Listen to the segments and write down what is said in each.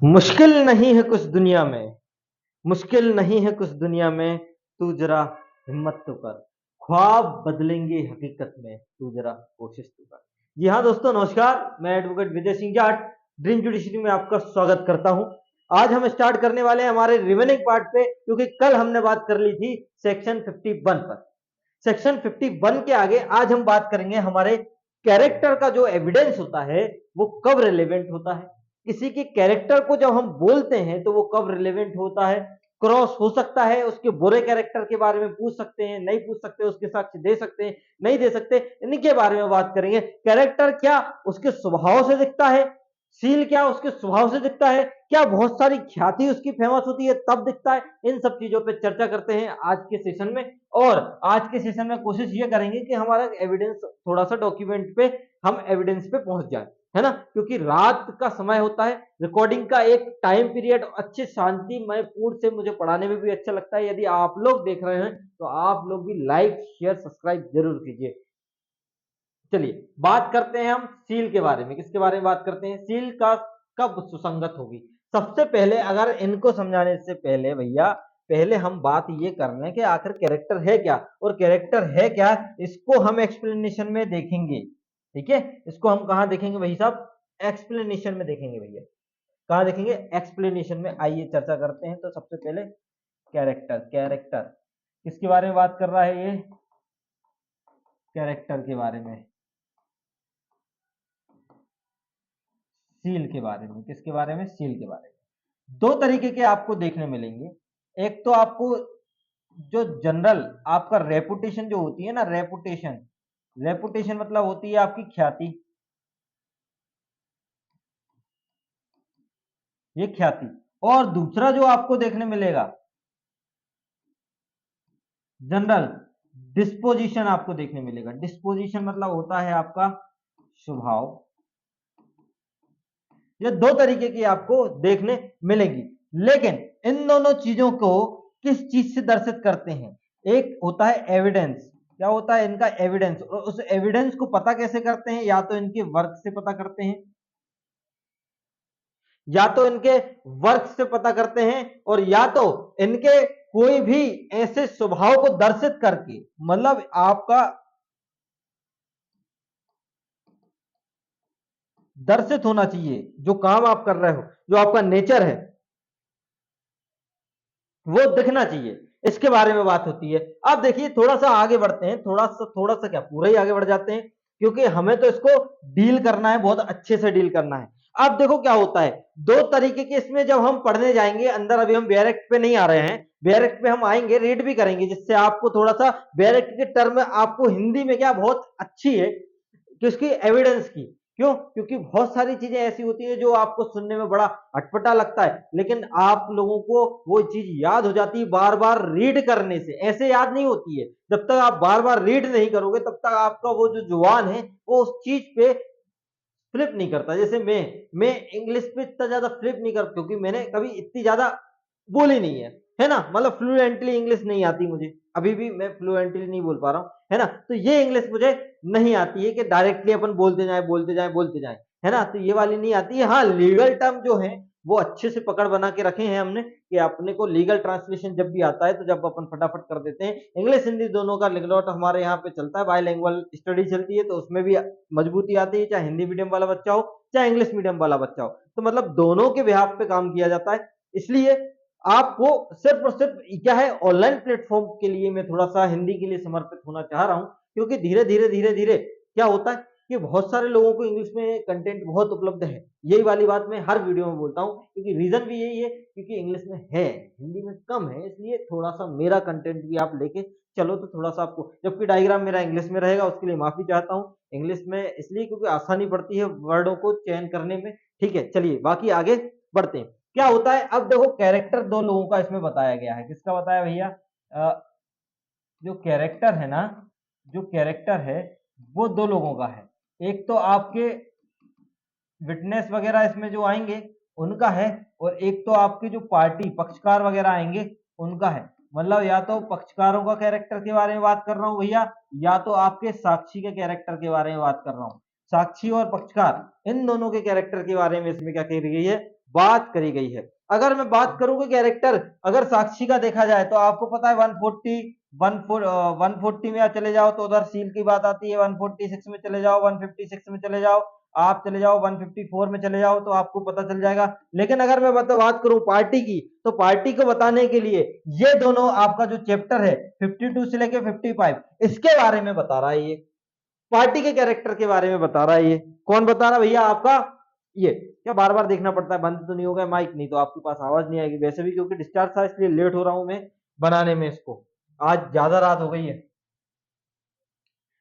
मुश्किल नहीं है कुछ दुनिया में, मुश्किल नहीं है कुछ दुनिया में, तू जरा हिम्मत तो कर। ख्वाब बदलेंगे हकीकत में, तू जरा कोशिश तो कर। जी हाँ दोस्तों, नमस्कार। मैं advocate Vijay Singh Jat dream judiciary में आपका स्वागत करता हूं। आज हम स्टार्ट करने वाले हैं हमारे रिमेनिंग पार्ट पे, क्योंकि कल हमने बात कर ली थी सेक्शन 51 पर। सेक्शन 51 के आगे आज हम बात करेंगे हमारे कैरेक्टर का जो एविडेंस होता है वो कब रिलेवेंट होता है। किसी के कैरेक्टर को जब हम बोलते हैं तो वो कब रिलेवेंट होता है। क्रॉस हो सकता है, उसके बुरे कैरेक्टर के बारे में पूछ सकते हैं, नहीं पूछ सकते, उसके साक्ष्य दे सकते हैं, नहीं दे सकते, इनके बारे में बात करेंगे। कैरेक्टर क्या उसके स्वभाव से दिखता है, सील क्या उसके स्वभाव से दिखता है, क्या बहुत सारी ख्याति उसकी फेमस होती है तब दिखता है। इन सब चीजों पे चर्चा करते हैं आज के सेशन में। और आज के सेशन में कोशिश ये करेंगे कि हमारा एविडेंस थोड़ा सा डॉक्यूमेंट पे हम एविडेंस पे पहुंच जाए, है ना। क्योंकि रात का समय होता है, रिकॉर्डिंग का एक टाइम पीरियड अच्छे शांतिमय पूर्ण से मुझे पढ़ाने में भी अच्छा लगता है। यदि आप लोग देख रहे हैं तो आप लोग भी लाइक शेयर सब्सक्राइब जरूर कीजिए। चलिए बात करते हैं हम सील के बारे में। किसके बारे में बात करते हैं? सील का कब सुसंगत होगी। सबसे पहले अगर इनको समझाने से पहले भैया, पहले हम बात ये कर रहे हैं कि आखिर कैरेक्टर है क्या, और कैरेक्टर है क्या इसको हम एक्सप्लेनेशन में देखेंगे। ठीक है, इसको हम कहाँ देखेंगे भाई साहब? एक्सप्लेनेशन में देखेंगे भैया। कहाँ देखेंगे? एक्सप्लेनेशन में। आइए चर्चा करते हैं। तो सबसे पहले कैरेक्टर, कैरेक्टर किसके बारे में बात कर रहा है? ये कैरेक्टर के बारे में, सील के बारे में। किसके बारे में? सील के बारे में। दो तरीके के आपको देखने मिलेंगे। एक तो आपको जो जनरल आपका रेपुटेशन जो होती है ना, रेपुटेशन, रेपुटेशन मतलब होती है आपकी ख्याति, ये ख्याति। और दूसरा जो आपको देखने मिलेगा जनरल डिस्पोजिशन, आपको देखने मिलेगा। डिस्पोजिशन मतलब होता है आपका स्वभाव। ये दो तरीके की आपको देखने मिलेगी। लेकिन इन दोनों चीजों को किस चीज से दर्शित करते हैं? एक होता है एविडेंस। क्या होता है इनका? एविडेंस। और उस एविडेंस को पता कैसे करते हैं? या तो इनके वर्क से पता करते हैं, या तो इनके वर्क से पता करते हैं, और या तो इनके कोई भी ऐसे स्वभाव को दर्शित करके, मतलब आपका दर्शित होना चाहिए जो काम आप कर रहे हो, जो आपका नेचर है वो दिखना चाहिए। इसके बारे में बात होती है। अब देखिए थोड़ा सा आगे बढ़ते हैं, थोड़ा सा क्या पूरा ही आगे बढ़ जाते हैं, क्योंकि हमें तो इसको डील करना है, बहुत अच्छे से डील करना है। अब देखो क्या होता है, दो तरीके के इसमें जब हम पढ़ने जाएंगे अंदर, अभी हम बेयर एक्ट पे नहीं आ रहे हैं, बेयर एक्ट पे हम आएंगे, रीड भी करेंगे, जिससे आपको थोड़ा सा बेयर एक्ट के टर्म आपको हिंदी में क्या बहुत अच्छी है किसकी? एविडेंस की। क्यों? क्योंकि बहुत सारी चीजें ऐसी होती है जो आपको सुनने में बड़ा अटपटा लगता है, लेकिन आप लोगों को वो चीज याद हो जाती है बार बार रीड करने से। ऐसे याद नहीं होती है। जब तक आप बार बार रीड नहीं करोगे तब तक आपका वो जो जुबान है वो उस चीज पे फ्लिप नहीं करता। जैसे मैं इंग्लिश पे इतना ज्यादा फ्लिप नहीं करता, क्योंकि मैंने कभी इतनी ज्यादा बोली नहीं है ना। मतलब फ्लुएंटली इंग्लिश नहीं आती मुझे, अभी भी मैं फ्लुएंटली नहीं बोल पा रहा हूँ, है ना। तो ये इंग्लिश मुझे नहीं आती है कि डायरेक्टली अपन बोलते जाए बोलते जाए बोलते जाए, है ना। तो ये वाली नहीं आती है। हाँ, लीगल टर्म जो है वो अच्छे से पकड़ बना के रखे हैं हमने, कि अपने को लीगल ट्रांसलेशन जब भी आता है तो जब अपन फटाफट कर देते हैं। इंग्लिश हिंदी दोनों का लिगलॉट हमारे यहाँ पे चलता है, बाइलिंगुअल स्टडी चलती है, तो उसमें भी मजबूती आती है, चाहे हिंदी मीडियम वाला बच्चा हो चाहे इंग्लिश मीडियम वाला बच्चा हो। तो मतलब दोनों के बिहाफ पे काम किया जाता है। इसलिए आपको सिर्फ और सिर्फ क्या है, ऑनलाइन प्लेटफॉर्म के लिए मैं थोड़ा सा हिंदी के लिए समर्पित होना चाह रहा हूं, क्योंकि धीरे धीरे धीरे धीरे क्या होता है कि बहुत सारे लोगों को इंग्लिश में कंटेंट बहुत उपलब्ध है। यही वाली बात मैं हर वीडियो में बोलता हूँ, क्योंकि रीजन भी यही है, क्योंकि इंग्लिश में है, हिंदी में कम है। इसलिए थोड़ा सा मेरा कंटेंट भी आप लेके चलो तो थोड़ा सा आपको, जबकि डायग्राम मेरा इंग्लिश में रहेगा, उसके लिए माफी चाहता हूँ। इंग्लिश में इसलिए क्योंकि आसानी पड़ती है वर्डों को चयन करने में। ठीक है, चलिए बाकी आगे बढ़ते हैं। क्या होता है, अब देखो कैरेक्टर दो लोगों का इसमें बताया गया है। किसका बताया भैया? जो कैरेक्टर है ना, जो कैरेक्टर है वो दो लोगों का है। एक तो आपके विटनेस वगैरह इसमें जो आएंगे उनका है, और एक तो आपके जो पार्टी पक्षकार वगैरह आएंगे उनका है। मतलब या तो पक्षकारों का कैरेक्टर के बारे में बात कर रहा हूं भैया, या तो आपके साक्षी के कैरेक्टर के बारे में बात कर रहा हूं। साक्षी और पक्षकार इन दोनों के कैरेक्टर के बारे में इसमें क्या करी गई है, बात करी गई है। अगर मैं बात करूं कि कैरेक्टर अगर साक्षी का देखा जाए तो आपको पता है 140 में चले जाओ तो उधर सील की बात आती है, 146 में चले जाओ, 156 में चले जाओ, आप चले जाओ 154 में चले जाओ तो आपको पता चल जाएगा। लेकिन अगर मैं बात करूं पार्टी की तो पार्टी को बताने के लिए ये दोनों आपका जो चैप्टर है 52 से लेके 55 इसके बारे में बता रहा है, ये पार्टी के कैरेक्टर के बारे में बता रहा है। ये कौन बता रहा है भैया, आपका ये। क्या बार बार देखना पड़ता है, बंद तो नहीं होगा माइक, नहीं तो आपके पास आवाज नहीं आएगी। वैसे भी क्योंकि डिस्चार्ज था इसलिए लेट हो रहा हूं मैं बनाने में इसको, आज ज्यादा रात हो गई है।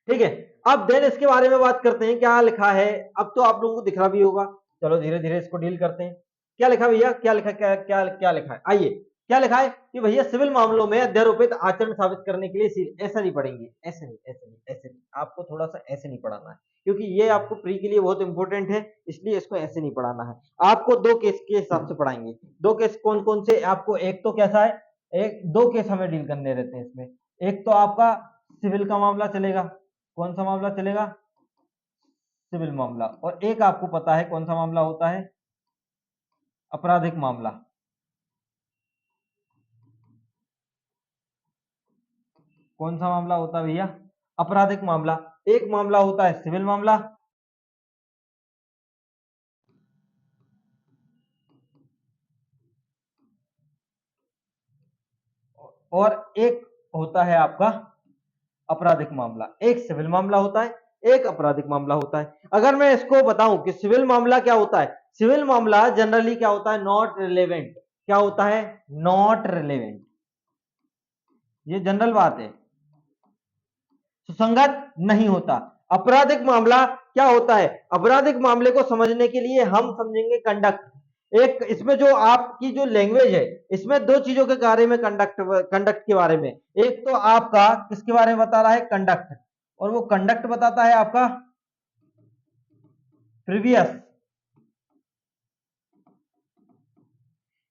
ठीक है, अब देन इसके बारे में बात करते हैं क्या लिखा है। अब तो आप लोगों को दिख रहा भी होगा, चलो धीरे धीरे इसको डील करते हैं। क्या लिखा भैया, क्या लिखा, क्या क्या क्या लिखा है, आइए। क्या लिखा है कि भैया सिविल मामलों में अध्यारोपित आचरण साबित करने के लिए सील, ऐसा नहीं पढ़ेंगे, ऐसे नहीं, ऐसे नहीं, ऐसे नहीं, आपको थोड़ा सा ऐसे नहीं पढ़ाना है क्योंकि ये आपको प्री के लिए बहुत इंपॉर्टेंट है, इसलिए इसको ऐसे नहीं पढ़ाना है। आपको दो केस के हिसाब से पढ़ाएंगे। दो केस कौन कौन से आपको, एक तो कैसा है, एक दो केस हमें डील करने रहते हैं इसमें। एक तो आपका सिविल का मामला चलेगा, कौन सा मामला चलेगा, सिविल मामला। और एक आपको पता है कौन सा मामला होता है, आपराधिक मामला। कौन सा मामला होता है भैया, आपराधिक मामला। एक मामला होता है सिविल मामला और एक होता है आपका आपराधिक मामला। एक सिविल मामला होता है, एक आपराधिक मामला होता है। अगर मैं इसको बताऊं कि सिविल मामला क्या होता है, सिविल मामला जनरली क्या होता है, नॉट रिलेवेंट। क्या होता है, नॉट रिलेवेंट, ये जनरल बात है, सुसंगत नहीं होता। आपराधिक मामला क्या होता है, आपराधिक मामले को समझने के लिए हम समझेंगे कंडक्ट। एक इसमें जो आपकी जो लैंग्वेज है, इसमें दो चीजों के बारे में, कंडक्ट के बारे में। एक तो आपका किसके बारे में बता रहा है, कंडक्ट, और वो कंडक्ट बताता है आपका प्रीवियस।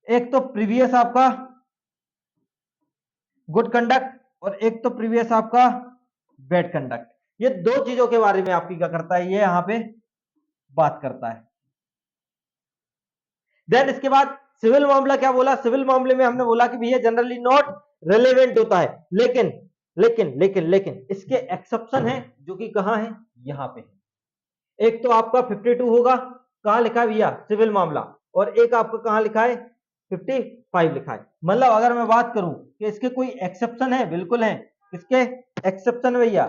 एक तो प्रीवियस आपका गुड कंडक्ट और एक तो प्रीवियस आपका बैड कंडक्ट। ये दो चीजों के बारे में आपकी क्या करता है, ये यहां पे बात करता है। देन इसके बाद सिविल मामला क्या बोला, सिविल मामले में हमने बोला कि भैया जनरली नॉट रिलेवेंट होता है, लेकिन लेकिन इसके एक्सेप्शन है जो कि कहां है, यहां पे। एक तो आपका 52 होगा, कहां लिखा है भैया, सिविल मामला, और एक आपका कहां लिखा है, 55 लिखा है। मतलब अगर मैं बात करूं कि इसके कोई एक्सेप्शन है, बिल्कुल है। इसके एक्सेप्शन भैया,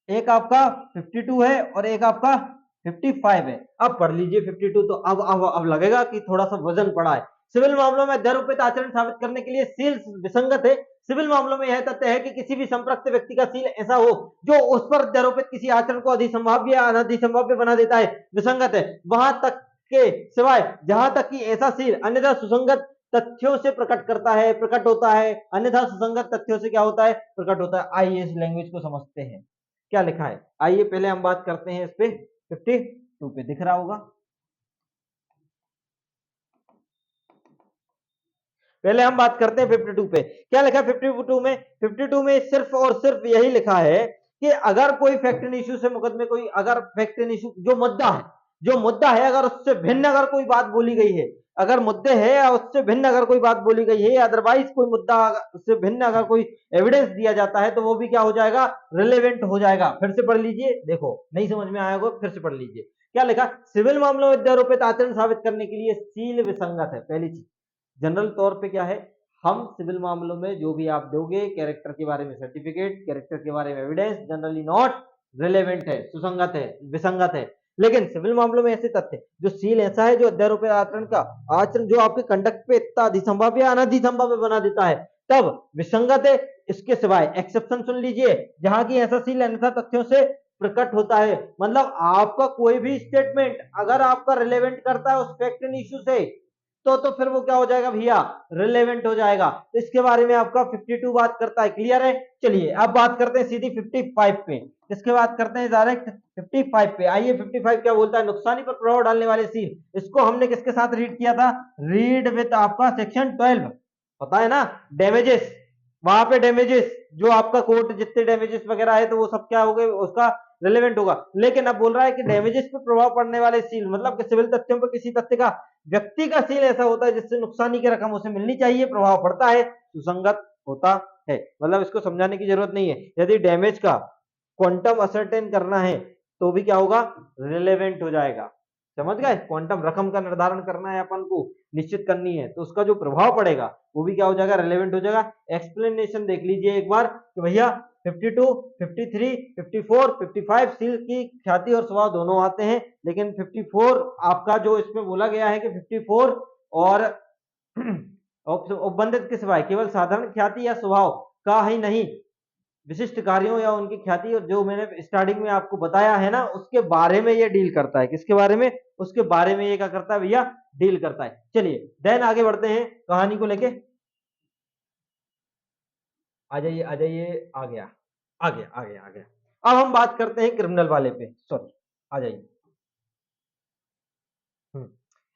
एक आपका 52 है और एक आपका 55 है। अब पढ़ लीजिए 52 तो अब लगेगा कि थोड़ा सा वजन पड़ा है। सिविल मामलों में अध्यारोपित आचरण साबित करने के लिए सील विसंगत है। सिविल मामलों में यह तथ्य है कि किसी भी संपृक्त व्यक्ति का सील ऐसा हो जो उस पर अध्यारोपित किसी आचरण को अधिसंभाव्य या अनधिसंभाव्य बना देता है, विसंगत है। वहां तक के सिवाय जहां तक कि ऐसा सील अन्यथा सुसंगत तथ्यों से प्रकट होता है, अन्यथा सुसंगत तथ्यों से क्या होता है, प्रकट होता है। आइए इस लैंग्वेज को समझते हैं क्या लिखा है। आइए पहले हम बात करते हैं इस पे, 52 पे दिख रहा होगा। पहले हम बात करते हैं 52 पे, क्या लिखा है 52 में। 52 में सिर्फ और सिर्फ यही लिखा है कि अगर कोई फैक्ट एंड इश्यू से मुकदमे, कोई अगर फैक्ट एंड इश्यू जो मुद्दा है अगर उससे भिन्न अगर कोई बात बोली गई है, अगर मुद्दे है या उससे भिन्न अगर कोई बात बोली गई है, अदरवाइज कोई मुद्दा उससे भिन्न अगर कोई एविडेंस दिया जाता है तो वो भी क्या हो जाएगा, रिलेवेंट हो जाएगा। फिर से पढ़ लीजिए, देखो नहीं समझ में आया होगा, फिर से पढ़ लीजिए। क्या लिखा, सिविल मामलों में अध्यारोपित आचरण साबित करने के लिए सील विसंगत है। पहली चीज, जनरल तौर पे क्या है, हम सिविल मामलों में जो भी आप दोगे कैरेक्टर के बारे में सर्टिफिकेट, कैरेक्टर के बारे में एविडेंस, जनरली नॉट रिलेवेंट है, सुसंगत है, विसंगत है। लेकिन सिविल मामलों में ऐसे तथ्य जो सील ऐसा है जो अध्यारोपित आचरण का आचरण जो आपके कंडक्ट पे इतना अधिसंभाव्य या अनधिसंभाव्य बना देता है, तब विसंगत है। इसके सिवाय एक्सेप्शन सुन लीजिए, जहां की ऐसा सील अन्यथा तथ्यों से प्रकट होता है। मतलब आपका कोई भी स्टेटमेंट अगर आपका रिलेवेंट करता है उस फैक्ट एंड इश्यू से, तो फिर वो क्या हो जाएगा भैया, रिलेवेंट हो जाएगा। तो इसके बारे में आपका 52 बात करता है, क्लियर है। चलिए अब बात करते हैं सीधी 55 पे, इसके बात करते हैं डायरेक्ट 55 पे। आइए 55 क्या बोलता है, नुकसानी पर प्रभाव डालने वाले सील। इसको हमने किसके साथ रीड किया था, रीड विद आपका सेक्शन 12, पता है ना, डैमेजेस। वहां पे डैमेजेस जो आपका कोर्ट जितने डैमेजेस वगैरह है तो वो सब क्या हो गए, उसका रिलेवेंट होगा। लेकिन अब बोल रहा है कि डैमेजेस पे प्रभाव पड़ने वाले सील, मतलब कि सिविल तथ्यों पर किसी तथ्य का व्यक्ति का सील ऐसा होता है जिससे नुकसानी की रकम उसे मिलनी चाहिए, प्रभाव पड़ता है, सुसंगत होता है। मतलब इसको समझाने की जरूरत नहीं है। यदि डैमेज का क्वांटम असरटेन करना है तो भी क्या होगा, रिलेवेंट हो जाएगा। समझ गए, क्वांटम रकम का निर्धारण करना है अपन को, निश्चित करनी है, तो उसका जो प्रभाव पड़ेगा वो भी क्या हो जाएगा, रिलेवेंट हो जाएगा। एक्सप्लेनेशन देख लीजिए एक बार कि भैया 52, 53, 54, 55 सील की ख्याति और स्वभाव दोनों आते हैं, लेकिन 54 आपका जो इसमें बोला गया है कि 54 और उपबंधित के सिवाय केवल साधारण ख्याति या स्वभाव का ही नहीं, विशिष्ट कार्यों या उनकी ख्याति, और जो मैंने स्टार्टिंग में आपको बताया है ना, उसके बारे में ये डील करता है। किसके बारे में, उसके बारे में ये क्या करता है भैया, डील करता है। चलिए देन आगे बढ़ते हैं कहानी को लेके। आ जाइए आ जाइए, आ गया आ गया आ गया आ गया। अब हम बात करते हैं क्रिमिनल वाले पे, सॉरी, आ जाइए।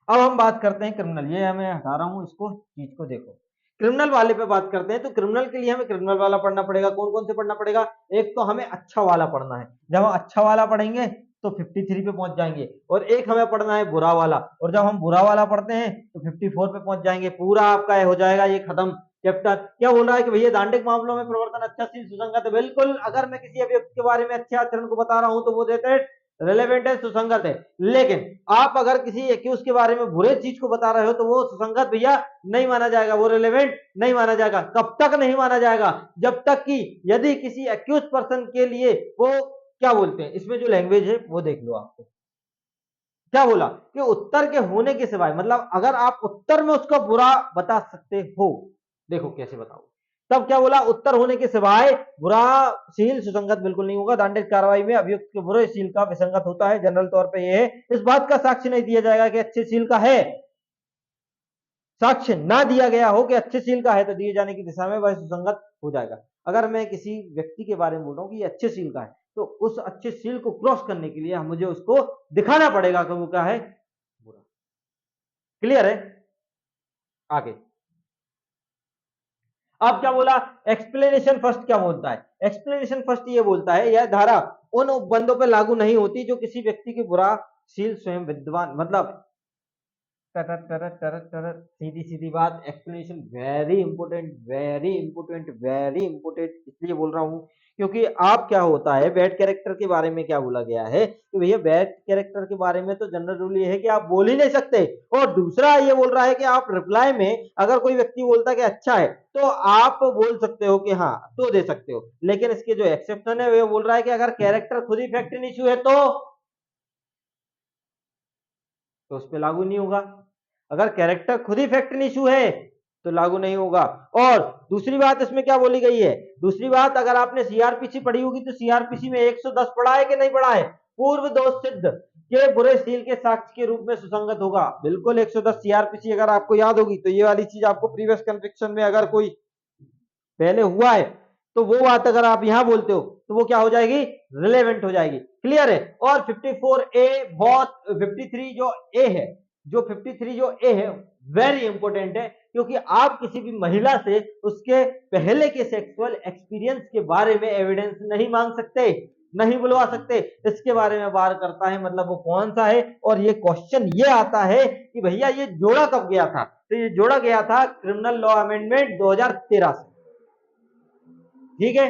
अब हम बात करते हैं क्रिमिनल, ये मैं हटा रहा हूं इसको, चीज को देखो। क्रिमिनल वाले पे बात करते हैं, तो क्रिमिनल के लिए हमें क्रिमिनल वाला पढ़ना पड़ेगा। कौन कौन से पढ़ना पड़ेगा, एक तो हमें अच्छा वाला पढ़ना है, जब हम अच्छा वाला पढ़ेंगे तो 53 पे पहुंच जाएंगे, और एक हमें पढ़ना है बुरा वाला, और जब हम बुरा वाला पढ़ते हैं तो 54 पे पहुंच जाएंगे। पूरा आपका हो जाएगा ये खत्म चैप्टर। क्या बोल रहा है कि भैया दांडिक मामलों में प्रवर्तन अच्छा शील सुसंगत है, बिल्कुल। अगर मैं किसी अभियुक्त के बारे में अच्छे आचरण को बता रहा हूं तो वो देते हैं रिलेवेंट है, सुसंगत है। लेकिन आप अगर किसी एक्यूज के बारे में बुरे चीज को बता रहे हो तो वो सुसंगत भैया नहीं माना जाएगा, वो रिलेवेंट नहीं माना जाएगा। कब तक नहीं माना जाएगा, जब तक कि यदि किसी एक्यूज पर्सन के लिए वो क्या बोलते हैं, इसमें जो लैंग्वेज है वो देख लो। आपको क्या बोला कि उत्तर के होने के सिवाय, मतलब अगर आप उत्तर में उसका बुरा बता सकते हो, देखो कैसे बताओ, तब क्या बोला, उत्तर होने के सिवाय बुरा शील सुसंगत बिल्कुल नहीं होगा। दंडित कार्रवाई में अभियुक्त के बुरे शील का विसंगत होता है। जनरल तौर पे यह है, इस बात का साक्ष्य नहीं दिया जाएगा कि अच्छे शील का है, साक्ष्य ना दिया गया हो कि अच्छे सील का है तो दिए जाने की दिशा में वह सुसंगत हो जाएगा। अगर मैं किसी व्यक्ति के बारे में बोल रहा हूँ कि ये अच्छे सील का है, तो उस अच्छे सील को क्रॉस करने के लिए मुझे उसको दिखाना पड़ेगा कि वो क्या है, बुरा। क्लियर है, आगे अब क्या बोला, एक्सप्लेनेशन फर्स्ट क्या बोलता है, एक्सप्लेनेशन फर्स्ट ये बोलता है यह धारा उन उपबंधों पर लागू नहीं होती जो किसी व्यक्ति की बुरा शील स्वयं विद्वान, मतलब सीधी सीधी बात, explanation very important, very important, very important. इसलिए बोल रहा हूं क्योंकि आप क्या होता है, बैड कैरेक्टर के बारे में क्या बोला गया है कि भैया बैड कैरेक्टर के बारे में तो जनरल रूल ये है कि आप बोल ही नहीं सकते। और दूसरा ये बोल रहा है कि आप रिप्लाई में अगर कोई व्यक्ति बोलता है कि अच्छा है तो आप बोल सकते हो कि हाँ, तो दे सकते हो। लेकिन इसके जो एक्सेप्शन है वो बोल रहा है कि अगर कैरेक्टर खुद ही फैक्ट इन इश्यू है तो उस पर लागू नहीं होगा। अगर कैरेक्टर खुद ही फैक्ट इन इशू है तो लागू नहीं होगा। और दूसरी बात इसमें क्या बोली गई है, दूसरी बात, अगर आपने सीआरपीसी पढ़ी होगी तो सीआरपीसी में 110 पढ़ा है कि नहीं पढ़ा है, पूर्व दोष सिद्ध के बुरे सील के साक्ष्य के रूप में सुसंगत होगा। बिल्कुल 110 सीआरपीसी अगर आपको याद होगी तो ये वाली चीज आपको प्रीवियस कन्विक्शन में अगर कोई पहले हुआ है तो वो बात अगर आप यहां बोलते हो तो वो क्या हो जाएगी, रिलेवेंट हो जाएगी। क्लियर है। और 54A बहुत 53 जो ए है, जो 53 जो ए है वेरी इंपॉर्टेंट है, क्योंकि आप किसी भी महिला से उसके पहले के सेक्सुअल एक्सपीरियंस के बारे में एविडेंस नहीं मांग सकते, नहीं बुलवा सकते। इसके बारे में बात करता है, मतलब वो कौन सा है। और ये क्वेश्चन ये आता है कि भैया ये जोड़ा कब गया था, तो ये जोड़ा गया था क्रिमिनल लॉ अमेंडमेंट 2013 से, ठीक है,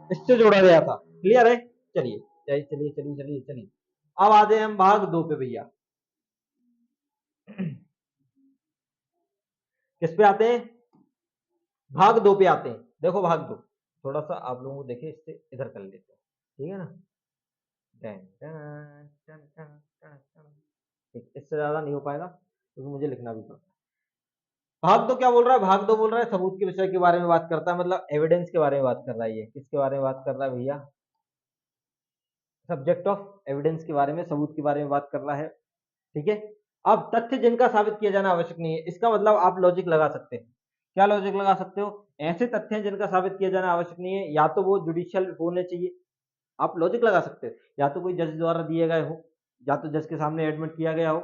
इससे जोड़ा गया था। क्लियर है। चलिए चलिए चलिए चलिए चलिए चलिए, अब आते हैं हम भाग 2 पे भैया। किस पे आते हैं, भाग 2 पे आते हैं। देखो भाग 2 थोड़ा सा आप लोगों को देखे, इससे इधर कर लेते हैं, ठीक है ना। इससे ज्यादा नहीं हो पाएगा क्योंकि मुझे लिखना भी पड़ता है। भाग 2 क्या बोल रहा है, भाग 2 बोल रहा है सबूत के विषय के बारे में बात करता है, मतलब एविडेंस के बारे में बात कर रहा है। ये किसके बारे में बात कर रहा है भैया, सब्जेक्ट ऑफ एविडेंस के बारे में, सबूत के बारे में बात कर रहा है, ठीक है। अब तथ्य जिनका साबित किया जाना आवश्यक नहीं है, इसका मतलब आप लॉजिक लगा सकते हैं। क्या लॉजिक लगा सकते हो, ऐसे तथ्य हैं जिनका साबित किया जाना आवश्यक नहीं है, या तो वो जुडिशियल होने चाहिए, आप लॉजिक लगा सकते हो, या तो कोई जज द्वारा दिए गए हो, या तो जज के सामने एडमिट किया गया हो,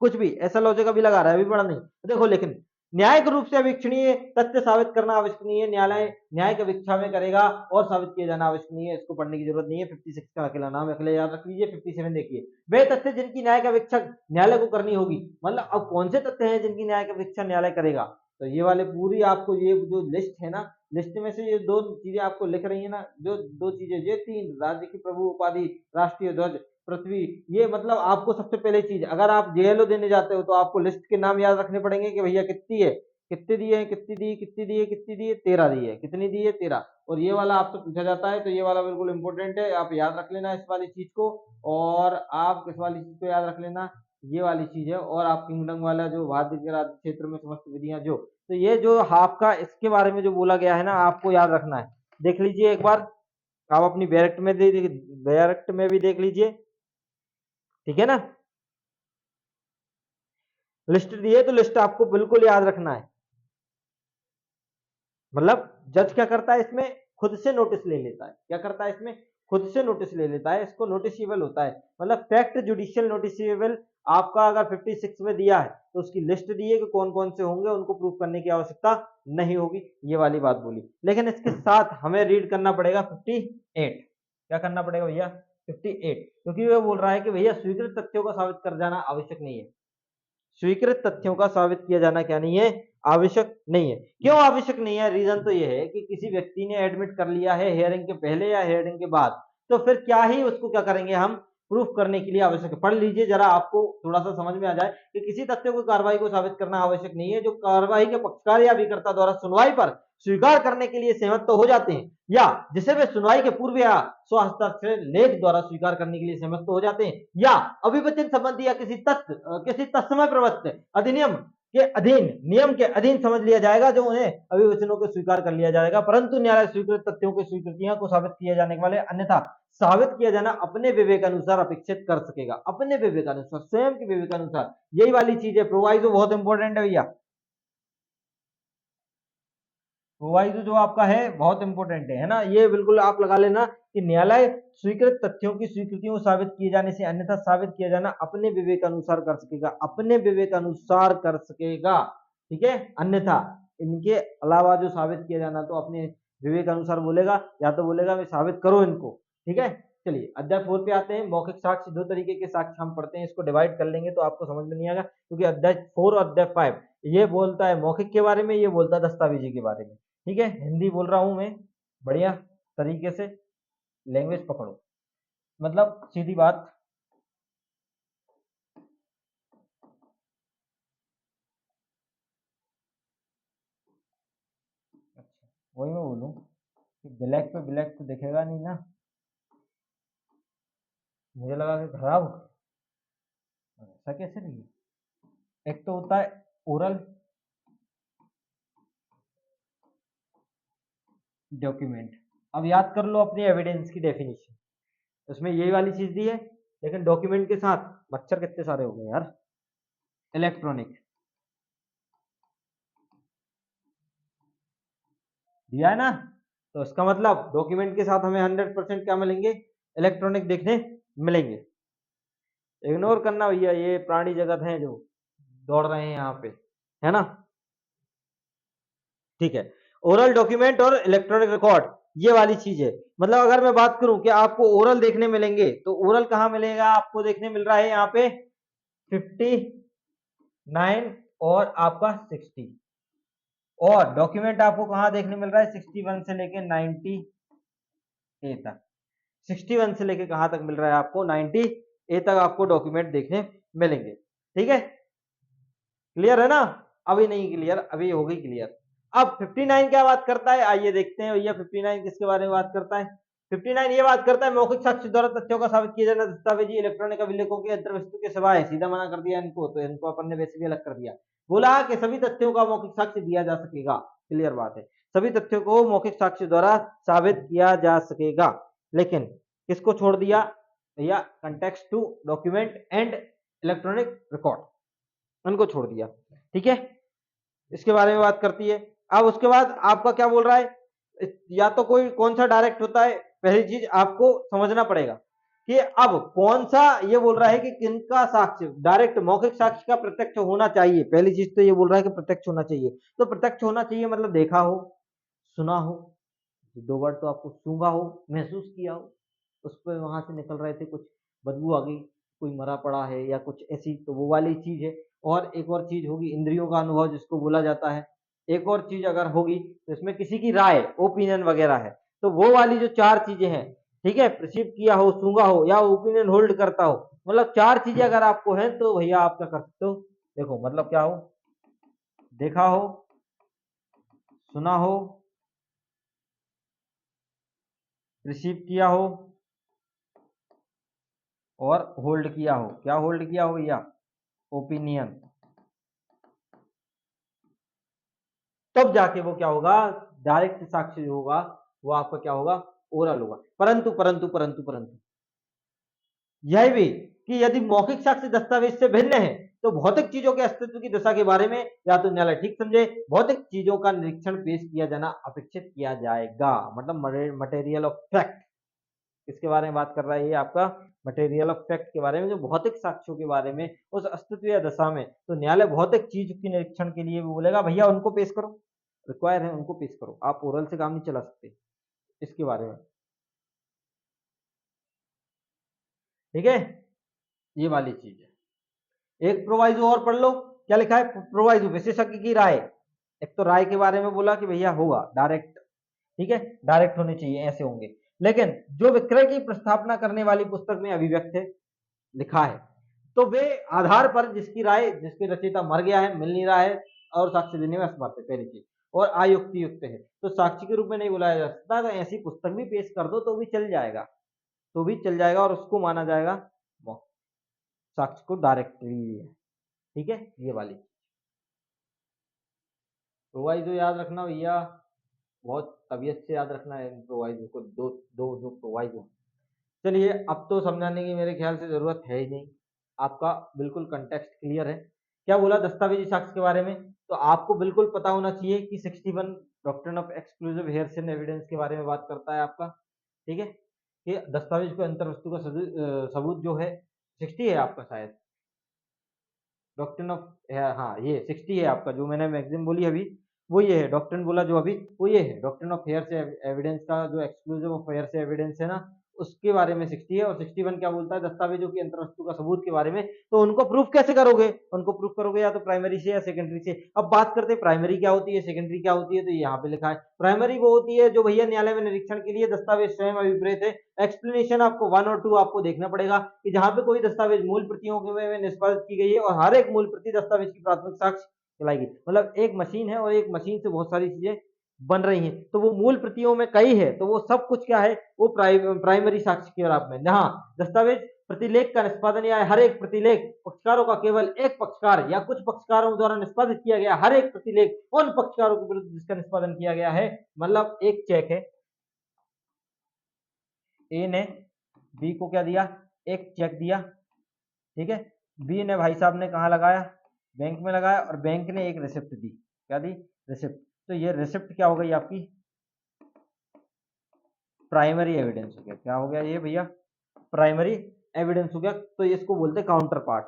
कुछ भी ऐसा लॉजिक अभी लगा रहा है, अभी बड़ा नहीं। देखो लेकिन न्यायिक रूप से अवीक्षणीय तथ्य साबित करना आवश्यक नहीं है, न्यायालय न्यायिक अवीक्षा में करेगा और साबित किया जाना आवश्यक नहीं है, इसको पढ़ने की जरूरत नहीं है। 56 का अकेला नाम अकेले याद रख लीजिए। 57 देखिए, वे तथ्य जिनकी न्यायिक अवीक्षा न्यायालय को करनी होगी। मतलब अब कौन से तथ्य हैं जिनकी न्यायिक अवीक्षा न्यायालय करेगा, तो ये वाले पूरी आपको ये जो लिस्ट है ना, लिस्ट में से ये दो चीजें आपको लिख रही है ना, जो दो चीजें, ये तीन, राज्य की प्रभु उपाधि, राष्ट्रीय ध्वज, पृथ्वी, ये मतलब आपको सबसे पहले चीज, अगर आप जेएलओ देने जाते हो तो आपको लिस्ट के नाम याद रखने पड़ेंगे कि भैया कितनी है, कितने दिए हैं, कितनी दी, कितनी दी है, कितनी दी है, 13 दी है, कितनी दी है, 13। और ये वाला आपसे पूछा जाता है, तो ये वाला बिल्कुल इंपॉर्टेंट है, आप याद रख लेना इस वाली चीज को। और आप किस वाली चीज को याद रख लेना, ये वाली चीज है। और आप किंगडम वाला जो भारत के राज्य क्षेत्र में समस्त विधियां जो, तो ये जो हाफ का इसके बारे में जो बोला गया है ना, आपको याद रखना है। देख लीजिए एक बार, आप अपनी बैरेक्ट में भी देख लीजिए, ठीक है ना। लिस्ट दी है तो लिस्ट आपको बिल्कुल याद रखना है। मतलब जज क्या करता है इसमें, खुद से नोटिस ले लेता है। क्या करता है इसमें, खुद से नोटिस ले लेता है, इसको नोटिसेबल होता है। मतलब फैक्ट जुडिशियल नोटिसेबल आपका अगर 56 में दिया है तो उसकी लिस्ट दी है कि कौन कौन से होंगे, उनको प्रूफ करने की आवश्यकता नहीं होगी, ये वाली बात बोली। लेकिन इसके साथ हमें रीड करना पड़ेगा 58। क्या करना पड़ेगा भैया, 58, क्योंकि वो बोल रहा है कि भैया स्वीकृत तथ्यों को साबित कर जाना आवश्यक नहीं है। स्वीकृत तथ्यों का साबित किया जाना क्या नहीं है, आवश्यक नहीं है। क्यों आवश्यक नहीं है, रीजन तो यह है कि किसी व्यक्ति ने एडमिट कर लिया है हियरिंग के पहले या हियरिंग के बाद, तो फिर क्या ही उसको क्या करेंगे हम, प्रूफ करने के लिए आवश्यक है। पढ़ लीजिए जरा, आपको थोड़ा सा समझ में आ जाए कि किसी तथ्य को कार्रवाई को साबित करना आवश्यक नहीं है, जो कार्रवाई के पक्षकार या अभिकर्ता द्वारा सुनवाई पर स्वीकार करने के लिए सहमत तो हो जाते हैं, या जिसे वे सुनवाई के पूर्व या स्वहस्ताक्षर लेख द्वारा स्वीकार करने के लिए सहमत तो हो जाते हैं, या अभिवचन संबंधी या किसी तत्समय प्रवृत्त अधिनियम के अधीन, नियम के अधीन समझ लिया जाएगा, जो उन्हें अभिवचनों को स्वीकार कर लिया जाएगा। परंतु न्यायालय स्वीकृत तथ्यों की स्वीकृतियों को साबित किए जाने वाले अन्यथा साबित किया जाना अपने विवेक अनुसार अपेक्षित कर सकेगा। अपने विवेक अनुसार, स्वयं के विवेक अनुसार, यही वाली चीज है। प्रोवाइजो बहुत इंपॉर्टेंट है भैया, प्रोवाइजो जो आपका है बहुत इंपॉर्टेंट है ना, ये बिल्कुल आप लगा लेना कि न्यायालय स्वीकृत तथ्यों की स्वीकृतियों साबित किए जाने से अन्यथा साबित किया जाना अपने विवेक अनुसार कर सकेगा, अपने विवेक अनुसार कर सकेगा, ठीक है। अन्यथा इनके अलावा जो साबित किया जाना तो अपने विवेक अनुसार बोलेगा, या तो बोलेगा मैं साबित करो इनको, ठीक है। चलिए अध्याय 4 पे आते हैं। मौखिक साक्ष्य, दो तरीके के साक्ष्य हम पढ़ते हैं, इसको डिवाइड कर लेंगे तो आपको समझ में नहीं आएगा, क्योंकि अध्याय 4 और अध्याय 5 ये बोलता है मौखिक के बारे में, ये बोलता है दस्तावेजी के बारे में, ठीक है। हिंदी बोल रहा हूं मैं, बढ़िया तरीके से लैंग्वेज पकड़ो, मतलब सीधी बात। अच्छा, वही मैं बोलूं कि ब्लैक पे ब्लैक तो दिखेगा नहीं ना, मुझे लगा कि खराब हो गया। ऐसा कैसे नहीं है? एक तो होता है ओरल डॉक्यूमेंट। अब याद कर लो अपनी एविडेंस की डेफिनेशन, उसमें यही वाली चीज दी है, लेकिन डॉक्यूमेंट के साथ मच्छर कितने सारे हो गए यार। इलेक्ट्रॉनिक दिया है ना, तो इसका मतलब डॉक्यूमेंट के साथ हमें 100% क्या मिलेंगे, इलेक्ट्रॉनिक देखने मिलेंगे। इग्नोर करना भैया, ये प्राणी जगत है जो दौड़ रहे हैं यहाँ पे, है ना, ठीक है। ओरल डॉक्यूमेंट और इलेक्ट्रॉनिक रिकॉर्ड, ये वाली चीज है। मतलब अगर मैं बात करूं कि आपको ओरल देखने मिलेंगे, तो ओरल कहाँ मिलेगा, आपको देखने मिल रहा है यहाँ पे 59 और आपका 60, और डॉक्यूमेंट आपको कहाँ देखने मिल रहा है 61 से लेके 90 ए तक। 61 से लेके कहां तक मिल रहा है आपको 90 ए तक आपको डॉक्यूमेंट देखने मिलेंगे, ठीक है। क्लियर है ना, अभी नहीं क्लियर, अभी हो गई क्लियर। अब 59 क्या बात करता है, आइए देखते हैं भैया 59 किसके बारे में बात करता है। 59 ये बात करता है मौखिक साक्ष्य द्वारा तथ्यों का साबित किया जाना दस्तावेजी इलेक्ट्रॉनिक अभिलेखों के अंतर्वस्तु के सिवाय है। सीधा मना कर दिया इनको, तो इनको अपन ने वैसे भी अलग कर दिया। बोला कि सभी तथ्यों का मौखिक साक्ष्य दिया जा सकेगा, क्लियर बात है, सभी तथ्यों को मौखिक साक्ष्य द्वारा साबित किया जा सकेगा, लेकिन किसको छोड़ दिया भैया, context to document and electronic record, उनको छोड़ दिया, ठीक है। इसके बारे में बात करती है। अब उसके बाद आपका क्या बोल रहा है, या तो कोई कौन सा डायरेक्ट होता है, पहली चीज आपको समझना पड़ेगा कि अब कौन सा, ये बोल रहा है कि किनका साक्ष्य, डायरेक्ट मौखिक साक्ष्य का प्रत्यक्ष होना चाहिए। पहली चीज तो ये बोल रहा है कि प्रत्यक्ष होना चाहिए। तो प्रत्यक्ष होना चाहिए मतलब देखा हो, सुना हो, दो वर्ड तो आपको सूंघा हो, महसूस किया हो, उस पर वहां से निकल रहे थे, कुछ बदबू आ गई, कोई मरा पड़ा है या कुछ ऐसी, तो वो वाली चीज है। और एक और चीज होगी इंद्रियों का अनुभव जिसको बोला जाता है। एक और चीज अगर होगी तो इसमें किसी की राय, ओपिनियन वगैरह है। तो वो वाली जो चार चीजें हैं, ठीक है, प्रसीव किया हो, सूंघा हो या ओपिनियन होल्ड करता हो, मतलब चार चीजें अगर आपको हैं तो भैया आप क्या कर सकते हो, देखो मतलब क्या हो, देखा हो, सुना हो, रिसीव किया हो और होल्ड किया हो। क्या होल्ड किया हो भैया, ओपिनियन। तब जाके वो क्या होगा, डायरेक्ट साक्ष्य जो होगा वो आपका क्या होगा, ओरल होगा। परंतु परंतु परंतु परंतु यह भी कि यदि मौखिक साक्ष्य दस्तावेज से भिन्न है तो भौतिक चीजों के अस्तित्व की दशा के बारे में या तो न्यायालय ठीक समझे, भौतिक चीजों का निरीक्षण पेश किया जाना अपेक्षित किया जाएगा। मतलब मटेरियल ऑफ फैक्ट, इसके बारे में बात कर रहा है ये आपका, मटेरियल ऑफ फैक्ट के बारे में, जो भौतिक साक्ष्यों के बारे में उस अस्तित्व या दशा में। तो न्यायालय भौतिक चीज के निरीक्षण के लिए वो बोलेगा भैया उनको पेश करो, रिक्वायर है उनको पेश करो, आप ओरल से काम नहीं चला सकते इसके बारे में, ठीक है। ये वाली चीज है। एक प्रोवाइजो और पढ़ लो, क्या लिखा है, प्रोवाइजो विशेषज्ञ की राय। एक तो राय के बारे में बोला कि भैया होगा डायरेक्ट, ठीक है, डायरेक्ट होने चाहिए, ऐसे होंगे। लेकिन जो विक्रय की प्रस्तावना करने वाली पुस्तक में अभिव्यक्त है, लिखा है, तो वे आधार पर जिसकी राय, जिसके रचयिता मर गया है, मिल नहीं रहा है और साक्ष्य देने में असमर्थ है, पहली चीज, और आयुक्ति युक्त है, तो साक्षी के रूप में नहीं बुलाया जा सकता। तो ऐसी पुस्तक भी पेश कर दो तो भी चल जाएगा, तो भी चल जाएगा और उसको माना जाएगा साक्ष्य को डायरेक्टली है, ठीक है। ये वाली प्रोवाइजो याद रखना भैया, बहुत तबीयत से याद रखना है प्रोवाइजो को, दो दो जो प्रोवाइजो। चलिए अब तो समझाने की मेरे ख्याल से जरूरत है ही नहीं, आपका बिल्कुल कंटेक्स्ट क्लियर है। क्या बोला दस्तावेजी साक्ष्य के बारे में, तो आपको बिल्कुल पता होना चाहिए कि 61 डॉक्ट्रिन ऑफ एक्सक्लूसिव हेयरसेन एविडेंस के बारे में बात करता है आपका, ठीक है, कि दस्तावेज को अंतर वस्तु का सबूत जो है 60 है आपका शायद, डॉक्ट्रिन ऑफ, हाँ ये 60 है आपका, जो मैंने मैगजीन बोली अभी वो ये है, डॉक्ट्रिन बोला जो अभी वो ये है, डॉक्ट्रिन ऑफ हेयर से एविडेंस का जो एक्सक्लूसिव ऑफ हेयर से एविडेंस है ना, उसके बारे में 60 है। और 61 क्या बोलता है, दस्तावेजों की अंतरवस्तु का सबूत के बारे में। तो उनको प्रूफ कैसे करोगे, उनको प्रूफ करोगे या तो प्राइमरी से या सेकेंडरी से। अब बात करते हैं प्राइमरी क्या होती है, सेकेंडरी क्या होती है, तो यहाँ पे लिखा है प्राइमरी वो होती है जो भैया न्यायालय में निरीक्षण के लिए दस्तावेज स्वयं अभिप्रेत है। एक्सप्लेनेशन आपको 1 और 2 आपको देखना पड़ेगा कि जहां पे कोई दस्तावेज मूल प्रतियों में निष्पादित की गई है और हर एक मूल प्रति दस्तावेज की प्राथमिक साक्ष्य कहलाएगी। मतलब एक मशीन है और एक मशीन से बहुत सारी चीजें बन रही हैं, तो वो मूल प्रतियों में कई है, तो वो सब कुछ क्या है, वो प्राइमरी साक्ष्य के आप में। जहां दस्तावेज प्रतिलेख का निष्पादन या हर एक प्रतिलेख पक्षकारों का केवल एक पक्षकार या कुछ पक्षकारों द्वारा निष्पादित किया गया हर एक प्रतिलेख उन पक्षकारों के विरुद्ध जिसका निष्पादन किया गया है। मतलब एक चेक है, ए ने बी को क्या दिया, एक चेक दिया, ठीक है, बी ने भाई साहब ने कहा लगाया, बैंक में लगाया, और बैंक ने एक रिसिप्ट दी, क्या दी, रिसिप्ट। तो ये रिसिप्ट क्या हो गई आपकी, प्राइमरी एविडेंस हो गया। क्या हो गया ये भैया, प्राइमरी एविडेंस हो गया। तो इसको बोलते हैं काउंटर पार्ट।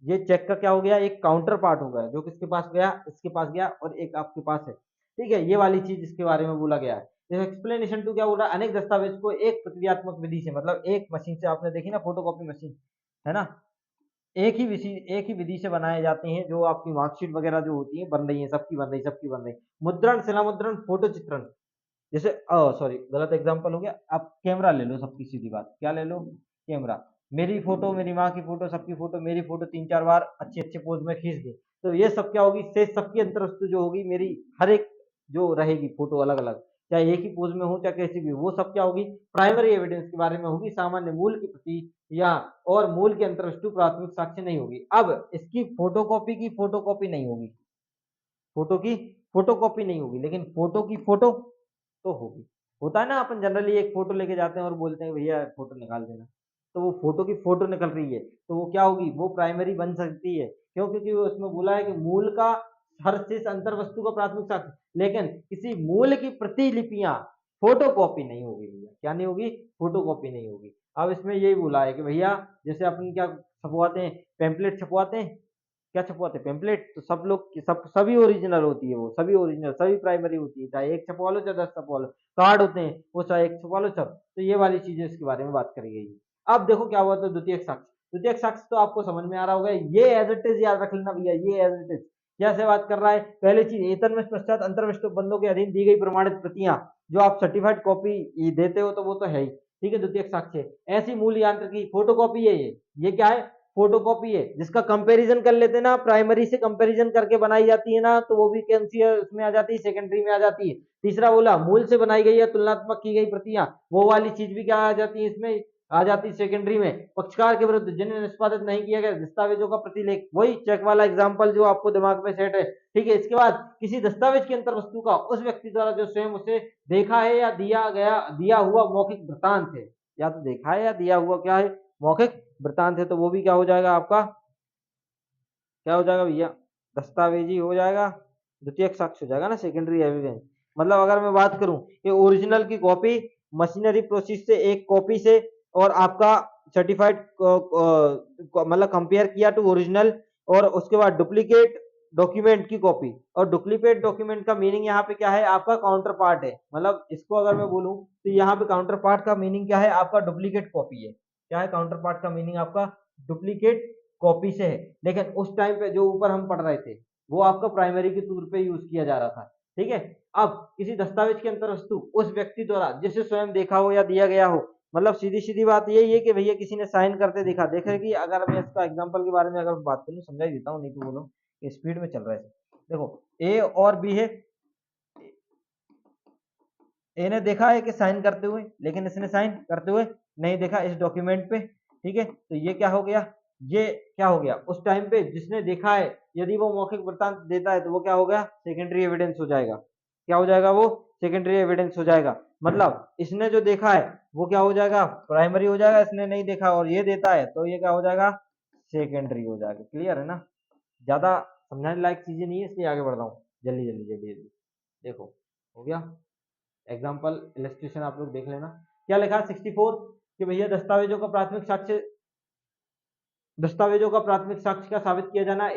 ये चेक का क्या हो गया, एक काउंटर पार्ट हो गया, जो किसके पास गया, इसके पास गया और एक आपके पास है, ठीक है। ये वाली चीज इसके बारे में बोला गया है। एक्सप्लेनेशन टू क्या बोल रहा है, अनेक दस्तावेज को एक प्रक्रियात्मक विधि से, मतलब एक मशीन से, आपने देखी ना फोटोकॉपी मशीन है ना, एक ही विधि से बनाए जाते हैं, जो आपकी मार्कशीट वगैरह जो होती है बन रही है, सबकी बन रही, सबकी बन रही। मुद्रण, शिला मुद्रण, फोटो चित्रण, जैसे सॉरी गलत एग्जांपल हो गया। आप कैमरा ले लो, सबकी सीधी बात, क्या ले लो, कैमरा। मेरी फोटो, मेरी माँ की फोटो, सबकी फोटो, मेरी फोटो 3-4 बार अच्छे अच्छे पोज में खींच दी, तो ये सब क्या होगी, से सबकी अंतरवस्तु जो होगी मेरी, हर एक जो रहेगी फोटो अलग अलग, चाहे एक ही पोज में हो चाहे कैसी भी, वो सब क्या होगी, प्राइमरी एविडेंस के बारे में होगी। सामान्य मूल की प्रति या और मूल की अंतरवस्तु प्राथमिक साक्ष्य नहीं होगी। अब इसकी फोटोकॉपी की फोटोकॉपी नहीं होगी, फोटो की फोटोकॉपी नहीं होगी, लेकिन फोटो की फोटो तो होगी। होता है ना, अपन जनरली एक फोटो लेके जाते हैं और बोलते हैं भैया फोटो निकाल देना, तो वो फोटो की फोटो निकल रही है, तो वो क्या होगी, वो प्राइमरी बन सकती है। क्यों, क्योंकि वो उसमें बोला है कि मूल का हर शेष अंतर वस्तु का प्राथमिक साक्ष्य, लेकिन किसी मूल की प्रतिलिपियां फोटो कॉपी नहीं होगी भैया, क्या नहीं होगी, फोटो कॉपी नहीं होगी। अब इसमें यही बोला है कि भैया जैसे अपन क्या छपवाते हैं, पैम्पलेट छपवाते हैं, क्या छपवाते हैं पैम्पलेट, तो सब लोग सभी ओरिजिनल होती है, वो सभी ओरिजिनल सभी प्राइमरी होती है, चाहे एक छपवा लो चाहे 10 छपवा लो, कार्ड होते हैं वो चाहे एक छपवा लो सब, तो ये वाली चीजें इसके बारे में बात करी गई है। अब देखो क्या हुआ, तो द्वितीयक साक्ष्य, द्वितीयक साक्ष्य तो आपको समझ में आ रहा होगा, ये एज इट इज याद रख लेना भैया, ये एज इट इज कैसे बात कर रहा है, पहली चीज एतन्मस्त पश्चात अंतर्विष्ट बंदों के अधीन दी गई प्रमाणित प्रतियां, जो आप सर्टिफाइड कॉपी देते हो तो वो तो है ही, ठीक है, द्वितीयक साक्ष्य ऐसी मूल यांत्रिकी फोटोकॉपी है, ये क्या है, फोटोकॉपी है, जिसका कंपैरिजन कर लेते हैं ना, प्राइमरी से कंपैरिजन करके बनाई जाती है ना, तो वो भी कौन सी है उसमें आ जाती है, सेकेंडरी में आ जाती है। तीसरा बोला मूल से बनाई गई या तुलनात्मक की गई प्रतियां, वो वाली चीज भी क्या आ जाती है इसमें, आ जाती है सेकेंडरी में। पक्षकार के विरुद्ध जिन्हें निष्पादित नहीं किया गया दस्तावेजों का प्रतिलेख, वही चेक वाला एग्जांपल जो आपको दिमाग में सेट है, ठीक है। इसके बाद किसी दस्तावेज की अंतर वस्तु का उस व्यक्ति द्वारा जो स्वयं उसे देखा है या दिया हुआ मौखिक वृतांत है, या तो देखा है या दिया हुआ क्या है, मौखिक वृतांत है, तो वो भी क्या हो जाएगा आपका, क्या हो जाएगा भैया, दस्तावेजी हो जाएगा, द्वितीयक साक्ष्य हो जाएगा ना, सेकेंडरी एविडेंस। मतलब अगर मैं बात करूं कि ओरिजिनल की कॉपी मशीनरी प्रोसेस से एक कॉपी से, और आपका सर्टिफाइड मतलब कंपेयर किया टू ओरिजिनल, और उसके बाद डुप्लीकेट डॉक्यूमेंट की कॉपी, और डुप्लीकेट डॉक्यूमेंट का मीनिंग यहाँ पे क्या है आपका, काउंटर पार्ट है, मतलब इसको अगर मैं बोलूं तो यहाँ पे काउंटर पार्ट का मीनिंग क्या है आपका, डुप्लीकेट कॉपी है, क्या है काउंटर पार्ट का मीनिंग आपका, डुप्लीकेट कॉपी से है। लेकिन उस टाइम पे जो ऊपर हम पढ़ रहे थे वो आपका प्राइमरी के तौर पे यूज किया जा रहा था, ठीक है। अब किसी दस्तावेज की अंतर वस्तु उस व्यक्ति द्वारा जिसे स्वयं देखा हो या दिया गया हो, मतलब सीधी सीधी बात यही है कि भैया किसी ने साइन करते देखा, देखे कि अगर मैं इसका एग्जांपल के बारे में अगर बात करूं, समझा ही देता हूँ, नहीं तो बोलो स्पीड में चल रहा है। देखो ए और बी है, ए ने देखा है कि साइन करते हुए, लेकिन इसने साइन करते हुए नहीं देखा इस डॉक्यूमेंट पे, ठीक है, तो ये क्या हो गया, ये क्या हो गया, उस टाइम पे जिसने देखा है यदि वो मौखिक वृत्तांत देता है तो वो क्या हो गया, सेकेंडरी एविडेंस हो जाएगा, क्या हो जाएगा वो, सेकेंडरी एविडेंस हो जाएगा। मतलब इसने जो देखा है वो क्या हो जाएगा, प्राइमरी हो जाएगा, इसने नहीं देखा और ये देता है तो ये क्या हो जाएगा, सेकेंडरी हो जाएगा। क्लियर है ना, ज्यादा समझाने लायक चीजें नहीं है, इसलिए आगे बढ़ रहा हूँ, जल्दी जल्दी जल्दी जल्दी। देखो हो गया एग्जाम्पल, इलस्ट्रेशन आप लोग देख लेना। क्या लिखा है 64 कि भैया दस्तावेजों का प्राथमिक साक्ष्य का साबित किया जाना,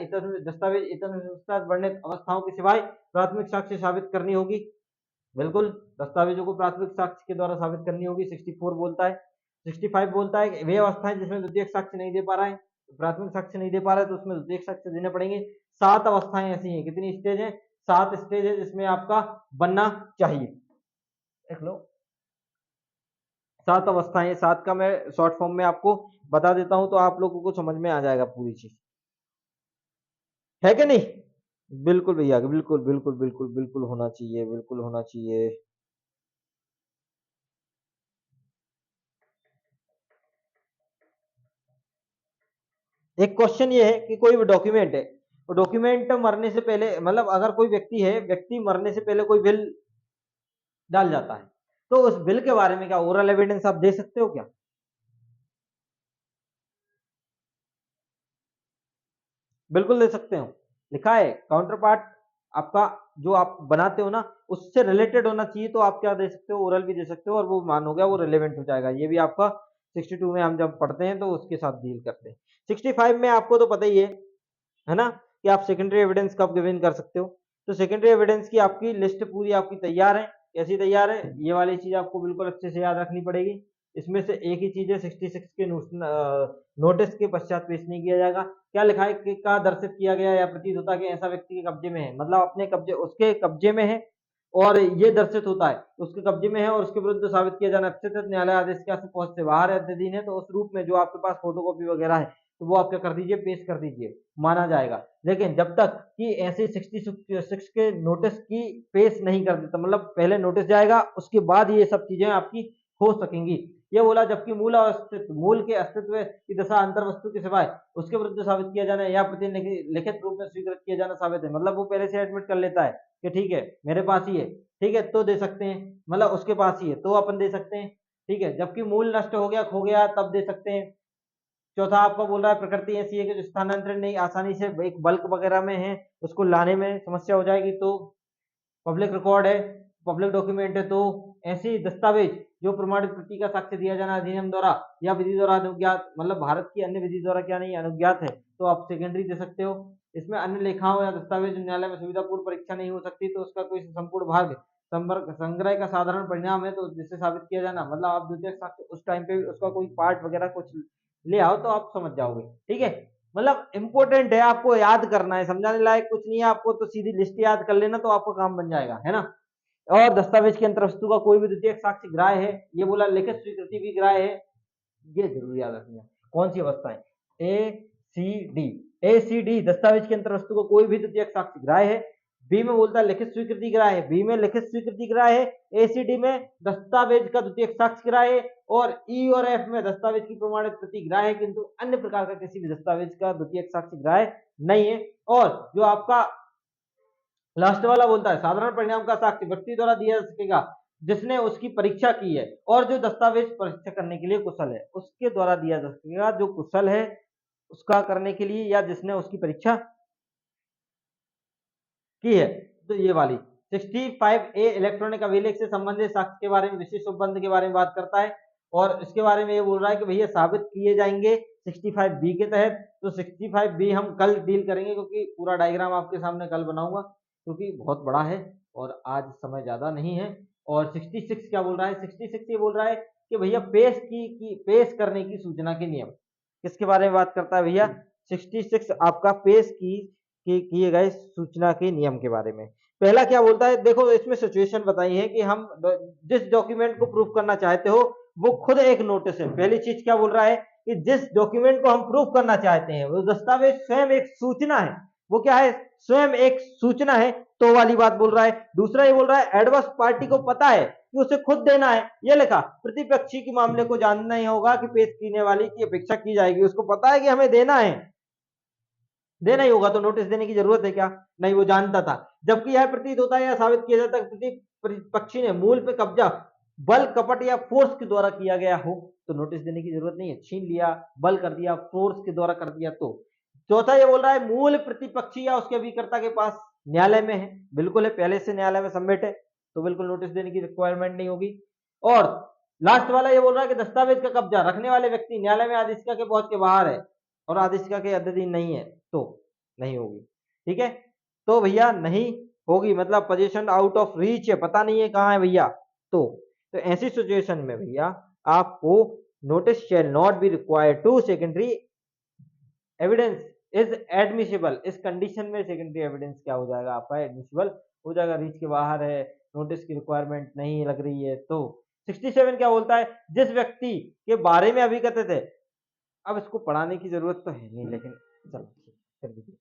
दस्तावेज इतर वर्णित अवस्थाओं के सिवाय प्राथमिक साक्ष्य साबित करनी होगी। बिल्कुल, दस्तावेजों को प्राथमिक साक्ष्य के द्वारा साबित करनी होगी, 64 बोलता है। 65 बोलता है कि वे अवस्थाएं जिसमें द्वितीयक साक्ष्य नहीं दे पा रहा है, प्राथमिक साक्ष्य नहीं दे पा रहा है, तो उसमें द्वितीयक साक्ष्य देने पड़ेंगे। 7 अवस्थाएं ऐसी हैं, कितनी स्टेज है, 7 स्टेज है जिसमें आपका बनना चाहिए, देख लो 7 अवस्थाएं, 7 का मैं शॉर्ट फॉर्म में आपको बता देता हूं तो आप लोगों को समझ में आ जाएगा पूरी चीज, है कि नहीं। बिल्कुल भैया, बिल्कुल बिल्कुल बिल्कुल बिल्कुल होना चाहिए, बिल्कुल होना चाहिए। एक क्वेश्चन ये है कि कोई भी डॉक्यूमेंट है, वो डॉक्यूमेंट मरने से पहले, मतलब अगर कोई व्यक्ति है, व्यक्ति मरने से पहले कोई बिल डाल जाता है, तो उस बिल के बारे में क्या ओरल एविडेंस आप दे सकते हो क्या, बिल्कुल दे सकते हो। लिखा है काउंटर पार्ट आपका जो आप बनाते हो ना उससे रिलेटेड होना चाहिए, तो आप क्या दे सकते हो, ओरल भी दे सकते हो, और वो मान हो गया, वो रिलेवेंट हो जाएगा। ये भी आपका 62 में हम जब पढ़ते हैं तो उसके साथ डील करते हैं। 65 में आपको तो पता ही है ना, कि आप सेकेंडरी एविडेंस कब गिवन कर सकते हो। तो सेकेंडरी एविडेंस की आपकी लिस्ट पूरी आपकी तैयार है, कैसी तैयार है, ये वाली चीज आपको बिल्कुल अच्छे से याद रखनी पड़ेगी। इसमें से एक ही चीज है, 66 के नोटिस के पश्चात पेश नहीं किया जाएगा। क्या लिखा है कि का दर्शित किया गया या प्रतीत होता है कि ऐसा व्यक्ति के कब्जे में है, मतलब अपने कब्जे, उसके कब्जे में है, और ये दर्शित होता है उसके कब्जे में है, और उसके विरुद्ध साबित किया जाना अत्यंत न्यायालय आदेश के पहुंच से बाहर है, अध्ययन है, तो उस रूप में जो आपके पास फोटोकॉपी वगैरह है तो वो आप क्या कर दीजिए, पेश कर दीजिए, माना जाएगा। लेकिन जब तक कि ऐसे 66 के नोटिस की पेश नहीं कर देता, मतलब पहले नोटिस जाएगा उसके बाद ये सब चीजें आपकी हो सकेंगी। ये बोला जबकि मूल के अस्तित्व की दशा अंतर वस्तु के सिवाय उसके विरुद्ध साबित किया जाना या लिखित रूप में स्वीकृत किया जाना साबित है, मतलब वो पहले से एडमिट कर लेता है कि ठीक है मेरे पास ही है, ठीक है, तो दे सकते हैं, मतलब उसके पास ही है तो अपन दे सकते हैं, ठीक है। जबकि मूल नष्ट हो गया, खो गया, तब दे सकते हैं। चौथा आपका बोल रहा है प्रकृति ऐसी है कि जो स्थानांतरण नहीं आसानी से एक बल्क वगैरह में है, उसको लाने में समस्या हो जाएगी, तो पब्लिक रिकॉर्ड है, पब्लिक डॉक्यूमेंट है, तो ऐसी दस्तावेज जो प्रमाणित प्रति का साक्ष्य दिया जाना अधिनियम द्वारा या विधि द्वारा अनुज्ञात, मतलब भारत की अन्य विधि द्वारा क्या नहीं अनुज्ञात है, तो आप सेकेंडरी दे सकते हो। इसमें अन्य लेखाओं या दस्तावेज न्यायालय में सुविधापूर्व परीक्षा नहीं हो सकती, तो उसका कोई संपूर्ण भाग संग्रह का साधारण परिणाम है, तो जिससे साबित किया जाना, मतलब आप द्वितीयक साक्ष्य उस टाइम पे उसका कोई पार्ट वगैरह कुछ ले आओ तो आप समझ जाओगे। ठीक है, मतलब इंपॉर्टेंट है, आपको याद करना है, समझाने लायक कुछ नहीं है, आपको तो सीधी लिस्ट याद कर लेना तो आपका काम बन जाएगा, है ना। और दस्तावेज के अंतर वस्तु का कोई भी द्वितीयक साक्ष्य ग्राह्य है, ये बोला लिखित स्वीकृति भी ग्राह्य है, ये जरूर याद रखना। कौन सी अवस्थाएं, ए सी डी, ए सी डी दस्तावेज के अंतर वस्तु को कोई भी द्वितीयक साक्ष्य ग्राह्य है। बी में बोलता है लिखित स्वीकृति ग्राह्य है, बी में लिखित स्वीकृति ग्राह्य है। ए सी डी में दस्तावेज का द्वितीयक साक्ष्य ग्राह्य है, और ई और एफ में दस्तावेज की प्रमाणित प्रति ग्राह्य है, किंतु अन्य प्रकार का किसी भी दस्तावेज का द्वितीयक साक्ष्य ग्राह्य नहीं है। और जो आपका लास्ट वाला बोलता है साधारण परिणाम का साक्ष्य व्यक्ति द्वारा दिया जा सकेगा जिसने उसकी परीक्षा की है, और जो दस्तावेज परीक्षा करने के लिए कुशल है उसके द्वारा दिया जा सकेगा, जो कुशल है उसका करने के लिए या जिसने उसकी परीक्षा की है। तो ये वाली 65A इलेक्ट्रॉनिक अभिलेख से संबंधित साक्ष्य के बारे में, विशेष उपबंध के बारे में बात करता है, और इसके बारे में ये बोल रहा है कि भैया साबित किए जाएंगे 65B के तहत। तो 65B हम कल डील करेंगे, क्योंकि पूरा डायग्राम आपके सामने कल बनाऊंगा, क्योंकि बहुत बड़ा है और आज समय ज्यादा नहीं है। और 66 क्या बोल रहा है, 66 ये बोल रहा है कि भैया पेश करने की सूचना के नियम, किसके बारे में बात करता है भैया, 66 आपका पेश की किए गए सूचना के नियम के बारे में। पहला क्या बोलता है, देखो इसमें सिचुएशन बताई है कि हम जिस डॉक्यूमेंट को प्रूफ करना चाहते हो वो खुद एक नोटिस है। पहली चीज क्या बोल रहा है कि जिस डॉक्यूमेंट को हम प्रूफ करना चाहते हैं वो दस्तावेज स्वयं एक सूचना है, वो क्या है, स्वयं एक सूचना है, तो वाली बात बोल रहा है। दूसरा ये बोल रहा है एडवर्स पार्टी को पता है कि उसे खुद देना है, ये लिखा प्रतिपक्षी के मामले को जानना ही होगा कि पेश करने वाली की अपेक्षा की जाएगी, उसको पता है कि हमें देना है, देना ही होगा, तो नोटिस देने की जरूरत है क्या, नहीं, वो जानता था। जबकि यह प्रतीत होता है या साबित किया जाता है प्रतिपक्षी ने मूल पे कब्जा बल कपट या फोर्स के द्वारा किया गया हो, तो नोटिस देने की जरूरत नहीं है, छीन लिया, बल कर दिया, फोर्स के द्वारा कर दिया तो। चौथा ये बोल रहा है मूल प्रतिपक्षी या उसके अभिकर्ता के पास न्यायालय में है, बिल्कुल है, पहले से न्यायालय में सबमिट है, तो बिल्कुल नोटिस देने की रिक्वायरमेंट नहीं होगी। और लास्ट वाला ये बोल रहा है कि दस्तावेज का कब्जा रखने वाले व्यक्ति न्यायालय में आदेशिका के पहुंच के बाहर है और आदेशिका के अधीन नहीं है, तो नहीं होगी। ठीक है, तो भैया नहीं होगी, मतलब पोजीशन आउट ऑफ रीच है, पता नहीं है कहाँ है भैया। तो ऐसी सिचुएशन में भैया आपको notice shall not be required to secondary evidence is admissible. इस कंडीशन में सेकेंडरी एविडेंस क्या हो जाएगा आपका, एडमिसिबल हो जाएगा, रीच के बाहर है, नोटिस की रिक्वायरमेंट नहीं लग रही है। तो 67 क्या बोलता है, जिस व्यक्ति के बारे में अभी कहते थे, अब इसको पढ़ाने की जरूरत तो है नहीं, लेकिन चलो कर दीजिए।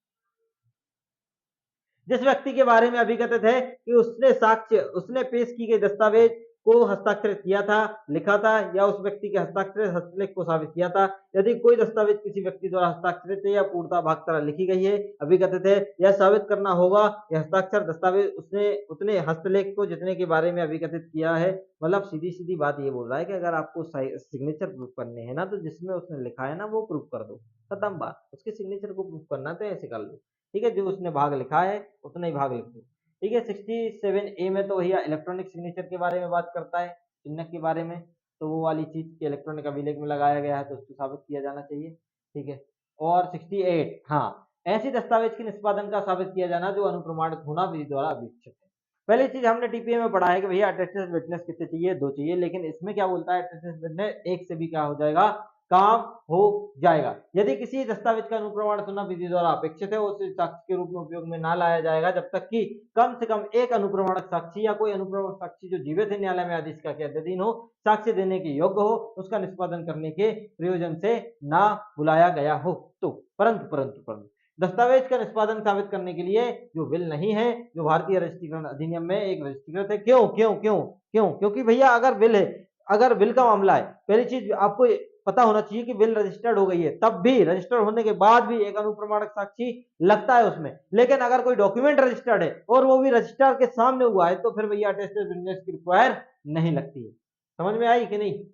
जिस व्यक्ति के बारे में अभी कथित है कि उसने पेश की गई दस्तावेज को हस्ताक्षरित किया था, लिखा था, या उस व्यक्ति के हस्ताक्षरित हस्तलेख को साबित किया था। यदि कोई दस्तावेज किसी व्यक्ति द्वारा हस्ताक्षरित है या पूर्णतः भाग तरह लिखी गई है, अभी कथित है, यह साबित करना होगा कि हस्ताक्षर दस्तावेज उसने उतने हस्तलेख को जितने के बारे में अभी कथित किया है। मतलब सीधी सीधी बात ये बोल रहा है कि अगर आपको सिग्नेचर प्रूफ करने हैं ना, तो जिसमें उसने लिखा है ना वो प्रूफ कर दो, खत्म बात। उसके सिग्नेचर को प्रूफ करना तो ऐसे कर लो, ठीक है, जो उसने भाग लिखा है उतना ही भाग लिख दो। ठीक है, 67A में तो भैया इलेक्ट्रॉनिक सिग्नेचर के बारे में बात करता है, चिन्ह के बारे में, तो वो वाली चीज के इलेक्ट्रॉनिक अभिलेख में लगाया गया है तो उसको साबित किया जाना चाहिए। ठीक है, और 68, हाँ, ऐसी दस्तावेज के निष्पादन का साबित किया जाना जो अनुप्रमाणित होना विधि द्वारा अपेक्षित है। पहली चीज हमने टीपीए में पढ़ा है कि भैया अटेस्टेड विटनेस कितने चाहिए, 2 चाहिए, लेकिन इसमें क्या बोलता है, अटेस्टेड विटनेस 1 से भी क्या हो जाएगा, काम हो जाएगा। यदि किसी दस्तावेज का अनुप्रमाण होना विधि द्वारा अपेक्षित है, उसे साक्ष्य के रूप में उपयोग में ना लाया जाएगा जब तक कि कम से कम एक अनुप्रमाणक साक्षी या कोई अनुप्रमाणक साक्षी जो जीवित है न्यायालय में आदेशिका के अधीन हो, साक्ष्य देने के योग्य हो, उसका निष्पादन करने के प्रयोजन से ना बुलाया गया हो। तो परंतु दस्तावेज का निष्पादन साबित करने के लिए जो विल नहीं है, जो भारतीय रजिस्ट्रीकरण अधिनियम में एक रजिस्ट्रीकृत है। क्यों क्यों क्यों क्यों, क्योंकि भैया अगर विल है, अगर विल का मामला है, पहली चीज आपको पता होना चाहिए कि विल रजिस्टर्ड हो गई है, तब भी रजिस्टर्ड होने के बाद भी एक अनुप्रमाणक साक्षी लगता है उसमें। लेकिन अगर कोई डॉक्यूमेंट रजिस्टर्ड है और वो भी रजिस्ट्रार के सामने हुआ है, तो फिर भैया अटेस्टेड विटनेस की रिक्वायर नहीं लगती है। समझ में आई कि नहीं,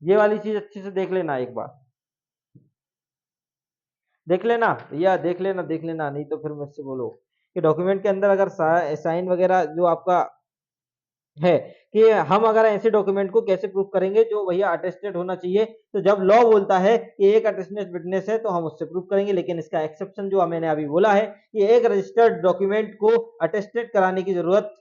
ये वाली चीज अच्छे से देख लेना, एक बार देख लेना भैया, देख लेना, नहीं तो फिर मुझसे बोलो कि डॉक्यूमेंट के अंदर अगर साइन वगैरह जो आपका है कि हम अगर ऐसे डॉक्यूमेंट को कैसे प्रूफ करेंगे जो भैया अटेस्टेड होना चाहिए। तो जब लॉ बोलता है कि एक अटेस्टेड विटनेस है तो हम उससे प्रूफ करेंगे, लेकिन इसका एक्सेप्शन जो मैंने अभी बोला है कि एक रजिस्टर्ड डॉक्यूमेंट को अटेस्टेड कराने की जरूरत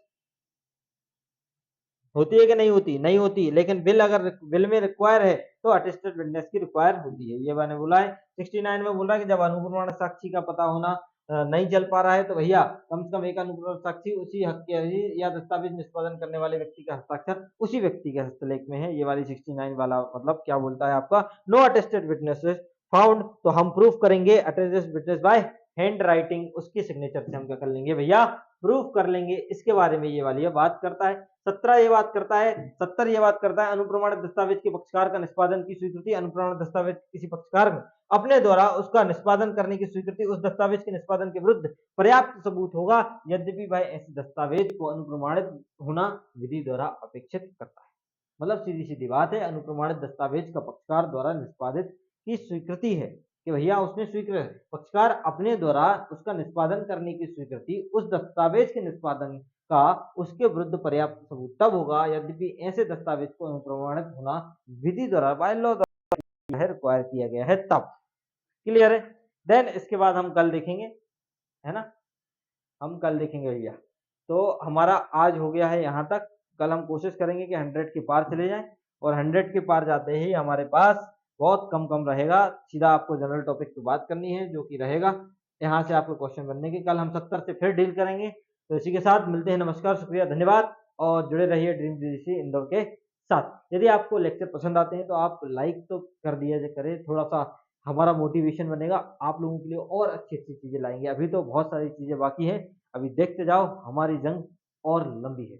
होती है कि नहीं होती? नहीं होती, लेकिन बिल अगर बिल में रिक्वायर है तो अटेस्टेड विटनेस की रिक्वायर होती है। ये मैंने बोला है। 69 में बोल रहा है कि जब अनुप्रमाण साक्षी का पता होना नहीं चल पा रहा है तो भैया कम से कम एक अनुप्रमाण साक्षी उसी हक के या दस्तावेज निष्पादन करने वाले व्यक्ति का हस्ताक्षर उसी व्यक्ति के हस्तलेख में है। ये वाली 69 वाला मतलब क्या बोलता है आपका, नो अटेस्टेड विटनेसेस फाउंड, तो हम प्रूफ करेंगे attested witness by hand writing, उसकी सिग्नेचर से हम क्या कर लेंगे भैया, प्रूफ कर लेंगे। इसके बारे में ये वाली बात करता है। 17 ये बात करता है, 70 ये बात करता है, अनुप्रमाणित दस्तावेज के पक्षकार का निष्पादन की स्वीकृति। अनुप्रमाणित दस्तावेज किसी पक्षकार में अपने द्वारा उसका निष्पादन करने की स्वीकृति उस दस्तावेज के निष्पादन के विरुद्ध पर्याप्त सबूत होगा, यद्यपि वह ऐसे दस्तावेज को अनुप्रमाणित होना विधि द्वारा अपेक्षित करता है। मतलब सीधी सीधी बात है, अनुप्रमाणित दस्तावेज का पक्षकार द्वारा निष्पादित की स्वीकृति है कि भैया उसने स्वीकृत, पक्षकार अपने द्वारा उसका निष्पादन करने की स्वीकृति उस दस्तावेज के निष्पादन का उसके विरुद्ध पर्याप्त सबूत तब होगा, यद्यपि ऐसे दस्तावेज को अनुप्रमाणित होना विधि द्वारा बाय लॉ द्वारा रिक्वायर किया गया है तब। क्लियर है? देन इसके बाद हम कल देखेंगे, है ना, हम कल देखेंगे भैया। तो हमारा आज हो गया है यहाँ तक। कल हम कोशिश करेंगे कि 100 के पार चले जाएं, और 100 के पार जाते ही हमारे पास बहुत कम कम रहेगा, सीधा आपको जनरल टॉपिक पे बात करनी है जो कि रहेगा यहाँ से आपको क्वेश्चन बनने के। कल हम 70 से फिर डील करेंगे। तो इसी के साथ मिलते हैं। नमस्कार, शुक्रिया, धन्यवाद, और जुड़े रहिए ड्रीम डीडीसी इंदौर के साथ। यदि आपको लेक्चर पसंद आते हैं तो आप लाइक तो कर दिया करें, थोड़ा सा हमारा मोटिवेशन बनेगा, आप लोगों के लिए और अच्छी अच्छी चीजें लाएंगे। अभी तो बहुत सारी चीजें बाकी हैं, अभी देखते जाओ, हमारी जंग और लंबी है।